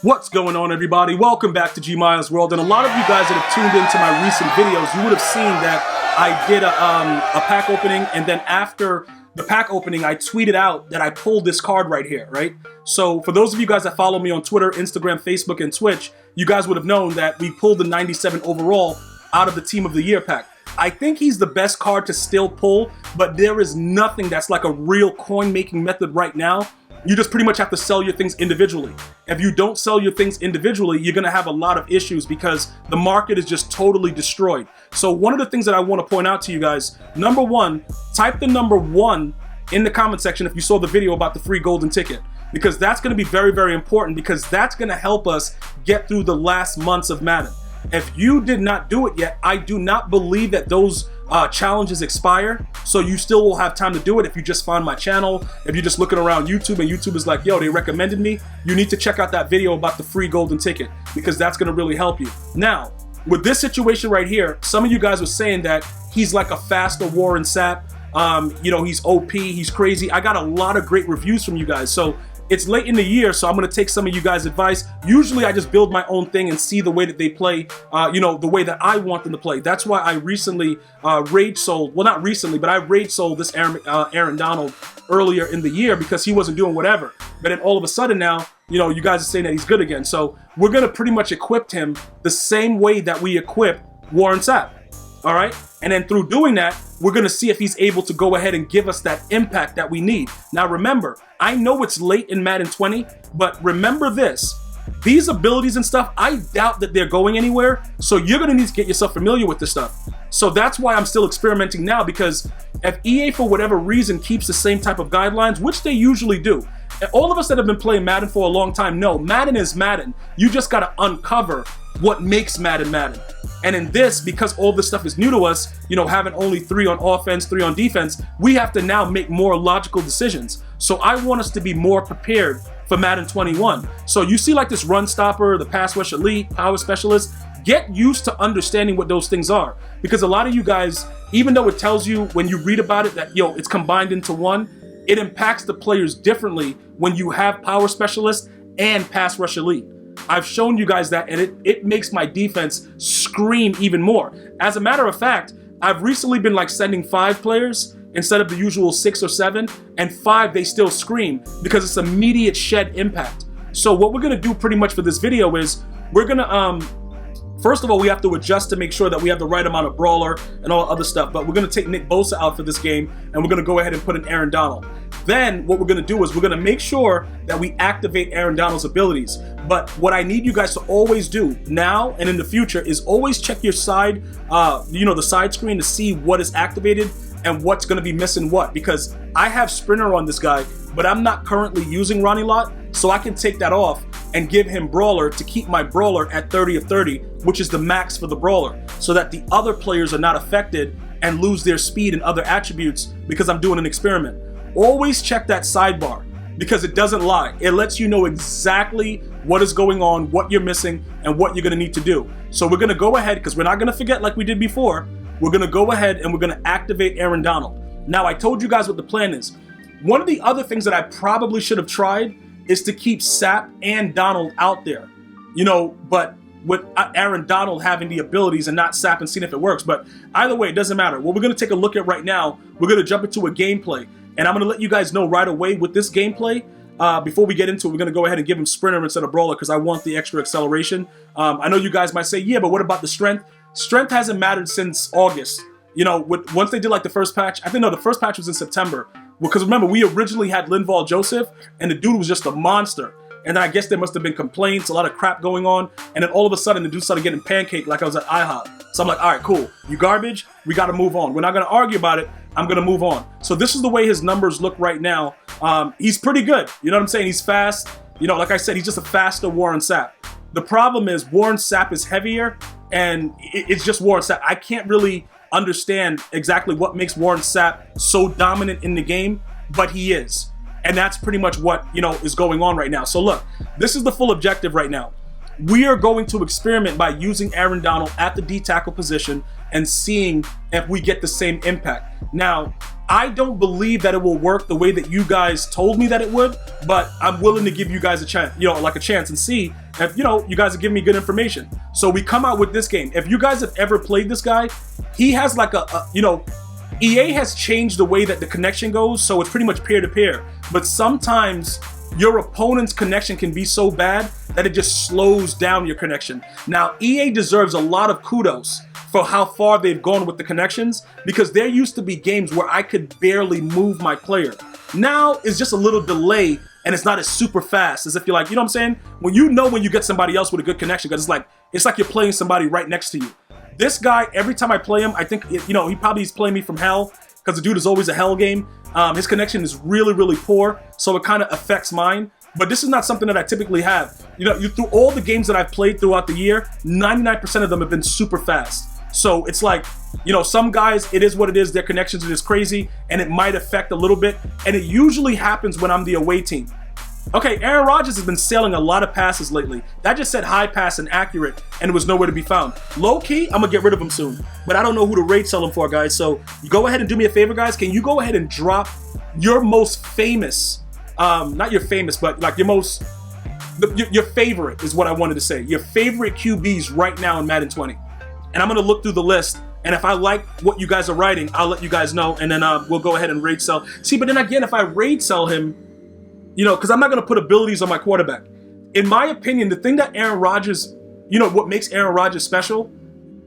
What's going on, everybody? Welcome back to GmiasWorld. And a lot of you guys that have tuned into my recent videos, you would have seen that I did a pack opening, and then after the pack opening, I tweeted out that I pulled this card right here, right? So for those of you guys that follow me on Twitter, Instagram, Facebook, and Twitch, you guys would have known that we pulled the 97 overall out of the Team of the Year pack. I think he's the best card to still pull, but there is nothing that's like a real coin-making method right now. You just pretty much have to sell your things individually. If you don't sell your things individually, you're gonna have a lot of issues because the market is just totally destroyed. So one of the things that I wanna point out to you guys, number one, type the number 1 in the comment section if you saw the video about the free golden ticket, because that's gonna be very, very important, because that's gonna help us get through the last months of Madden. If you did not do it yet, I do not believe that those challenges expire, so you still will have time to do it. If you just find my channel, if you're just looking around YouTube and YouTube is like, yo, they recommended me, you need to check out that video about the free golden ticket, because that's gonna really help you. Now, with this situation right here, some of you guys were saying that he's like a faster Warren Sapp, you know, he's OP, he's crazy. I got a lot of great reviews from you guys, so it's late in the year, so I'm gonna take some of you guys' advice. Usually I just build my own thing and see the way that they play, you know, the way that I want them to play. That's why I recently rage sold, well, not recently, but I rage sold this Aaron Donald earlier in the year because he wasn't doing whatever. But then all of a sudden now, you know, you guys are saying that he's good again. So we're gonna pretty much equip him the same way that we equip Warren Sapp. All right, and then through doing that, we're gonna see if he's able to go ahead and give us that impact that we need. Now remember, I know it's late in Madden 20, but remember this, these abilities and stuff, I doubt that they're going anywhere, so you're gonna need to get yourself familiar with this stuff. So that's why I'm still experimenting now, because if EA for whatever reason keeps the same type of guidelines, which they usually do, and all of us that have been playing Madden for a long time know, Madden is Madden. You just gotta uncover what makes Madden Madden. And in this, because all this stuff is new to us, you know, having only 3 on offense, 3 on defense, we have to now make more logical decisions. So I want us to be more prepared for Madden 21. So you see like this run stopper, the pass rush elite, power specialist, get used to understanding what those things are. Because a lot of you guys, even though it tells you when you read about it that, yo, it's combined into one, it impacts the players differently when you have power specialist and pass rush elite. I've shown you guys that, and it makes my defense scream even more. As a matter of fact, I've recently been like sending 5 players instead of the usual 6 or 7, and 5 they still scream because it's immediate shed impact. So what we're gonna do pretty much for this video is we're gonna first of all, we have to adjust to make sure that we have the right amount of brawler and all other stuff, but we're gonna take Nick Bosa out for this game, and we're gonna go ahead and put in Aaron Donald. Then what we're gonna do is we're gonna make sure that we activate Aaron Donald's abilities. But what I need you guys to always do now and in the future is always check your side, you know, the side screen to see what is activated and what's gonna be missing what, because I have Sprinter on this guy, but I'm not currently using Ronnie Lott, so I can take that off and give him Brawler to keep my Brawler at 30 of 30, which is the max for the Brawler, so that the other players are not affected and lose their speed and other attributes because I'm doing an experiment. Always check that sidebar, because it doesn't lie. It lets you know exactly what is going on, what you're missing, and what you're gonna need to do. So we're gonna go ahead, because we're not gonna forget like we did before, we're gonna go ahead and we're gonna activate Aaron Donald. Now, I told you guys what the plan is. One of the other things that I probably should have tried is to keep Sapp and Donald out there, you know, but with Aaron Donald having the abilities and not Sapp, and seeing if it works. But either way, it doesn't matter. What we're gonna take a look at right now, we're gonna jump into a gameplay. And I'm gonna let you guys know right away with this gameplay, before we get into it, we're gonna go ahead and give him Sprinter instead of Brawler because I want the extra acceleration. I know you guys might say, yeah, but what about the strength? Strength hasn't mattered since August. You know, once they did like the first patch, I think, no, the first patch was in September. Because remember, we originally had Linval Joseph, and the dude was just a monster. And then I guess there must have been complaints, a lot of crap going on, and then all of a sudden the dude started getting pancaked like I was at IHOP. So I'm like, all right, cool, you garbage, we gotta move on. We're not gonna argue about it, I'm gonna move on. So this is the way his numbers look right now. He's pretty good, you know what I'm saying? He's fast, you know, like I said, he's just a faster Warren Sapp. The problem is Warren Sapp is heavier, and it's just Warren Sapp. I can't really understand exactly what makes Warren Sapp so dominant in the game, but he is. And that's pretty much what, you know, is going on right now. So look, this is the full objective right now. We are going to experiment by using Aaron Donald at the D tackle position and seeing if we get the same impact. Now, I don't believe that it will work the way that you guys told me that it would, but I'm willing to give you guys a chance, like a chance, and see if, you guys are giving me good information. So we come out with this game. If you guys have ever played this guy, he has like EA has changed the way that the connection goes, so it's pretty much peer-to-peer. But sometimes your opponent's connection can be so bad that it just slows down your connection. Now, EA deserves a lot of kudos for how far they've gone with the connections, because there used to be games where I could barely move my player. Now it's just a little delay, and it's not as super fast as if you're like, you know what I'm saying? When you get somebody else with a good connection, because it's like you're playing somebody right next to you. This guy, every time I play him, I think, he probably is playing me from hell, because the dude is always a hell game. His connection is really, really poor, so it kind of affects mine. But this is not something that I typically have. Through all the games that I've played throughout the year, 99% of them have been super fast. So it's like, some guys, it is what it is. Their connections are just crazy, and it might affect a little bit. And it usually happens when I'm the away team. Okay, Aaron Rodgers has been sailing a lot of passes lately. That just said high pass and accurate, and it was nowhere to be found. Low key, I'm gonna get rid of him soon, but I don't know who to rate sell him for, guys. So you go ahead and do me a favor, guys. Can you go ahead and drop your most famous, not your famous, but like your favorite is what I wanted to say. Your favorite QBs right now in Madden 20. And I'm going to look through the list, and if I like what you guys are writing, I'll let you guys know, and then we'll go ahead and raid sell. See, but then again, if I raid sell him, because I'm not going to put abilities on my quarterback. In my opinion, the thing that Aaron Rodgers, what makes Aaron Rodgers special,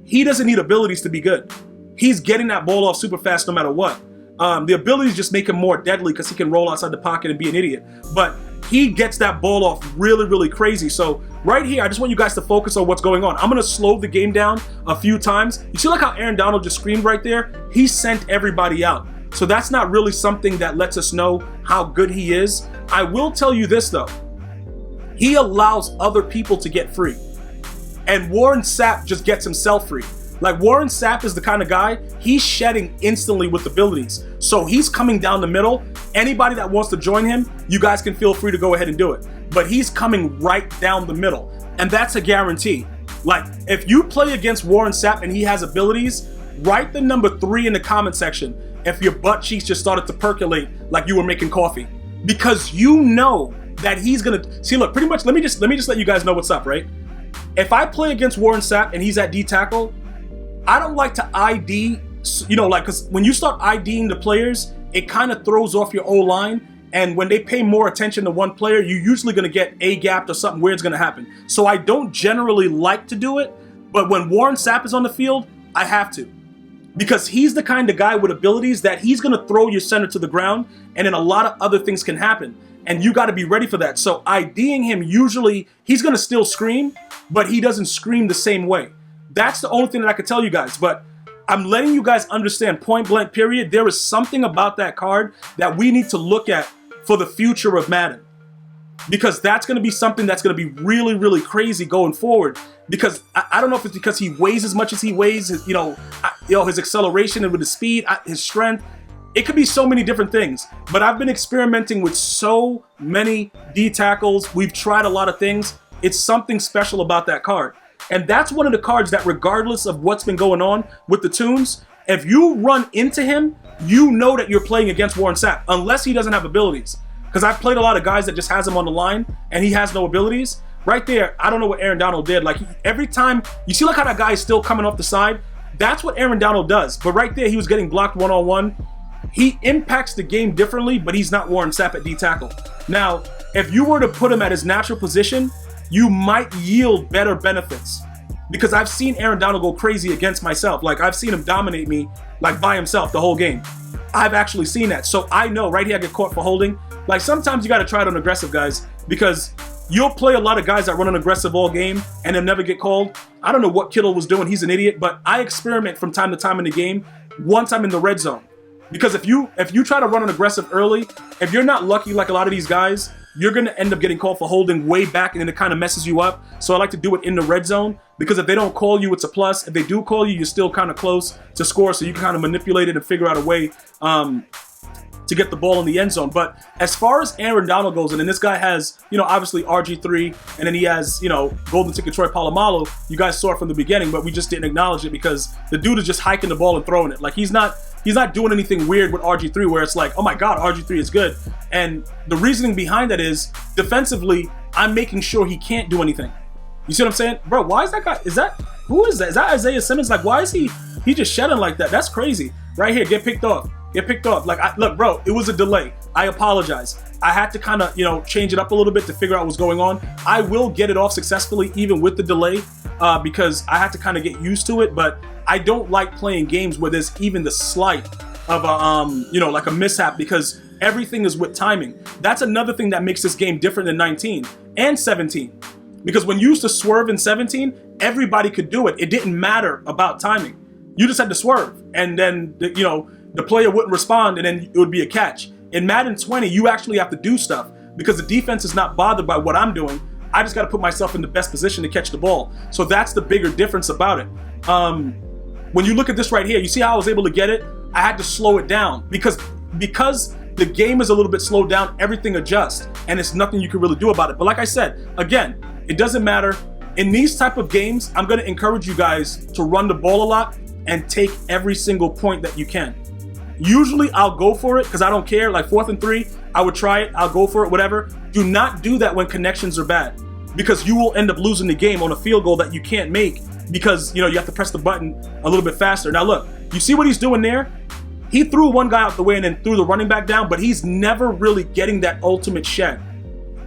he doesn't need abilities to be good. He's getting that ball off super fast no matter what. The abilities just make him more deadly because he can roll outside the pocket and be an idiot. But he gets that ball off really, really crazy. So right here, I just want you guys to focus on what's going on. I'm going to slow the game down a few times. You see like how Aaron Donald just screamed right there? He sent everybody out. So that's not really something that lets us know how good he is. I will tell you this though. He allows other people to get free. And Warren Sapp just gets himself free. Like Warren Sapp is the kind of guy, he's shedding instantly with abilities. So he's coming down the middle. Anybody that wants to join him, you guys can feel free to go ahead and do it. But he's coming right down the middle. And that's a guarantee. Like if you play against Warren Sapp and he has abilities, write the number 3 in the comment section if your butt cheeks just started to percolate like you were making coffee. Because you know that he's gonna, see look, pretty much, let me just let you guys know what's up, right? If I play against Warren Sapp and he's at D tackle, I don't like to ID, because when you start IDing the players, it kind of throws off your O-line. And when they pay more attention to one player, you're usually going to get A-gapped or something weird's going to happen. So I don't generally like to do it. But when Warren Sapp is on the field, I have to. Because he's the kind of guy with abilities that he's going to throw your center to the ground. And then a lot of other things can happen. And you got to be ready for that. So IDing him, usually, he's going to still scream, but he doesn't scream the same way. That's the only thing that I could tell you guys, but I'm letting you guys understand, point blank period, there is something about that card that we need to look at for the future of Madden. Because that's going to be something that's going to be really, really crazy going forward. Because I don't know if it's because he weighs as much as he weighs, his acceleration and with his speed, his strength. It could be so many different things. But I've been experimenting with so many D tackles. We've tried a lot of things. It's something special about that card. And that's one of the cards that regardless of what's been going on with the tunes, if you run into him, you know that you're playing against Warren Sapp, unless he doesn't have abilities. Because I've played a lot of guys that just has him on the line and he has no abilities. Right there, I don't know what Aaron Donald did. Like every time, you see like how that guy is still coming off the side? That's what Aaron Donald does. But right there, he was getting blocked one-on-one. He impacts the game differently, but he's not Warren Sapp at D tackle. Now, if you were to put him at his natural position, you might yield better benefits. Because I've seen Aaron Donald go crazy against myself. Like I've seen him dominate me like by himself the whole game. I've actually seen that. So I know right here I get caught for holding. Like sometimes you got to try it on aggressive guys because you'll play a lot of guys that run an aggressive all game and they'll never get called. I don't know what Kittle was doing. He's an idiot, but I experiment from time to time in the game once I'm in the red zone. Because if you try to run an aggressive early, if you're not lucky like a lot of these guys, you're going to end up getting called for holding way back and then it kind of messes you up. So I like to do it in the red zone because if they don't call you, it's a plus. If they do call you, you're still kind of close to score. So you can kind of manipulate it and figure out a way to get the ball in the end zone. But as far as Aaron Donald goes, and then this guy has, obviously RG3, and then he has, Golden Ticket Troy Polamalu. You guys saw it from the beginning, but we just didn't acknowledge it because the dude is just hiking the ball and throwing it. Like he's not he's not doing anything weird with RG3 where it's like, oh my God, RG3 is good. And the reasoning behind that is defensively, I'm making sure he can't do anything. You see what I'm saying? Bro, why is that guy, who is that? Is that Isaiah Simmons? Like, why is he just shedding like that? That's crazy. Right here, get picked off. Get picked off. Like, look, bro, it was a delay. I apologize. I had to kind of, you know, change it up a little bit to figure out what's going on. I will get it off successfully even with the delay because I had to kind of get used to it. But I don't like playing games where there's even the slight of a, you know, like a mishap because everything is with timing. That's another thing that makes this game different than 19 and 17. Because when you used to swerve in 17, everybody could do it. It didn't matter about timing. You just had to swerve, and then you know the player wouldn't respond, and then it would be a catch. In Madden 20, you actually have to do stuff because the defense is not bothered by what I'm doing. I just got to put myself in the best position to catch the ball. So that's the bigger difference about it. When you look at this right here, you see how I was able to get it? I had to slow it down because the game is a little bit slowed down. Everything adjusts, and it's nothing you can really do about it. But like I said, again, it doesn't matter. In these type of games, I'm going to encourage you guys to run the ball a lot and take every single point that you can. Usually I'll go for it because I don't care. Like 4th and 3, I would try it. I'll go for it, whatever. Do not do that when connections are bad because you will end up losing the game on a field goal that you can't make because, you know, you have to press the button a little bit faster. Now look, you see what he's doing there? He threw one guy out the way and then threw the running back down, but he's never really getting that ultimate shed.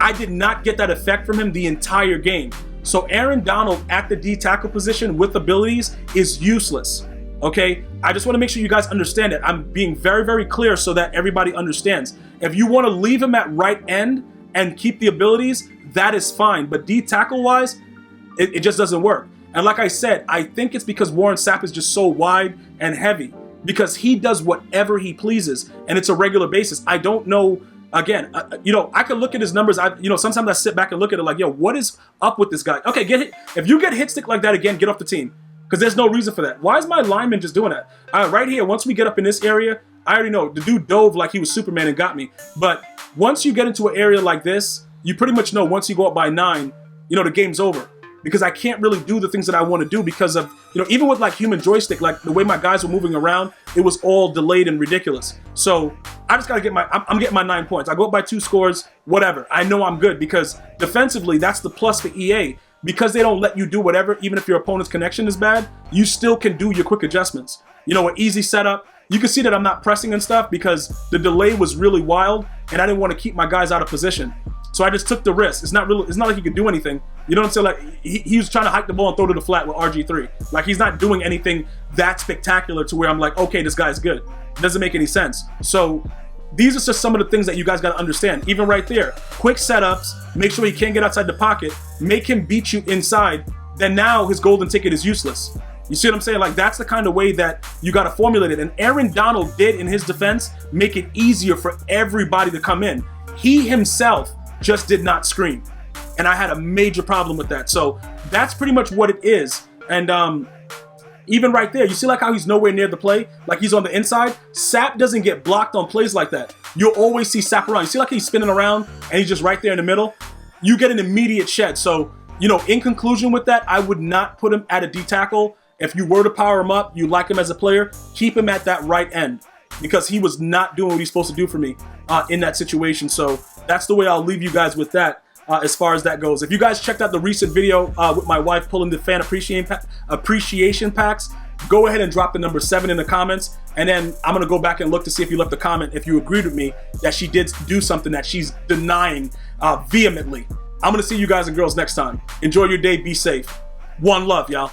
I did not get that effect from him the entire game. So Aaron Donald at the D tackle position with abilities is useless, okay? I just want to make sure you guys understand it. I'm being very, very clear so that everybody understands. If you want to leave him at right end and keep the abilities, that is fine. But D tackle wise, it just doesn't work. And like I said, I think it's because Warren Sapp is just so wide and heavy because he does whatever he pleases and it's a regular basis. I don't know. Again, you know, I could look at his numbers. You know, sometimes I sit back and look at it like, yo, what is up with this guy? Okay, get hit. If you get hit stick like that again, get off the team because there's no reason for that. Why is my lineman just doing that? Right here, once we get up in this area, I already know the dude dove like he was Superman and got me. But once you get into an area like this, you pretty much know once you go up by 9, you know, the game's over. Because I can't really do the things that I want to do because of, you know, even with like human joystick, like the way my guys were moving around, it was all delayed and ridiculous. So I just got to get I'm getting my 9 points. I go up by 2 scores, whatever. I know I'm good because defensively, that's the plus for EA. Because they don't let you do whatever, even if your opponent's connection is bad, you still can do your quick adjustments. You know, an easy setup. You can see that I'm not pressing and stuff because the delay was really wild and I didn't want to keep my guys out of position. So I just took the risk. It's not like he could do anything. You know what I'm saying? Like he was trying to hike the ball and throw to the flat with RG3. Like he's not doing anything that spectacular to where I'm like, okay, this guy's good. It doesn't make any sense. So these are just some of the things that you guys got to understand. Even right there, quick setups, make sure he can't get outside the pocket, make him beat you inside. Then now his golden ticket is useless. You see what I'm saying? Like that's the kind of way that you got to formulate it. And Aaron Donald did in his defense make it easier for everybody to come in. He himself just did not screen. And I had a major problem with that. So that's pretty much what it is. And even right there, you see like how he's nowhere near the play? Like he's on the inside? Sapp doesn't get blocked on plays like that. You'll always see Sapp around. You see like he's spinning around and he's just right there in the middle? You get an immediate shed. So, you know, in conclusion with that, I would not put him at a D tackle. If you were to power him up, you like him as a player, keep him at that right end because he was not doing what he's supposed to do for me in that situation. So that's the way I'll leave you guys with that as far as that goes. If you guys checked out the recent video with my wife pulling the fan appreciation packs, go ahead and drop the number 7 in the comments. And then I'm going to go back and look to see if you left a comment if you agreed with me that she did do something that she's denying vehemently. I'm going to see you guys and girls next time. Enjoy your day. Be safe. One love, y'all.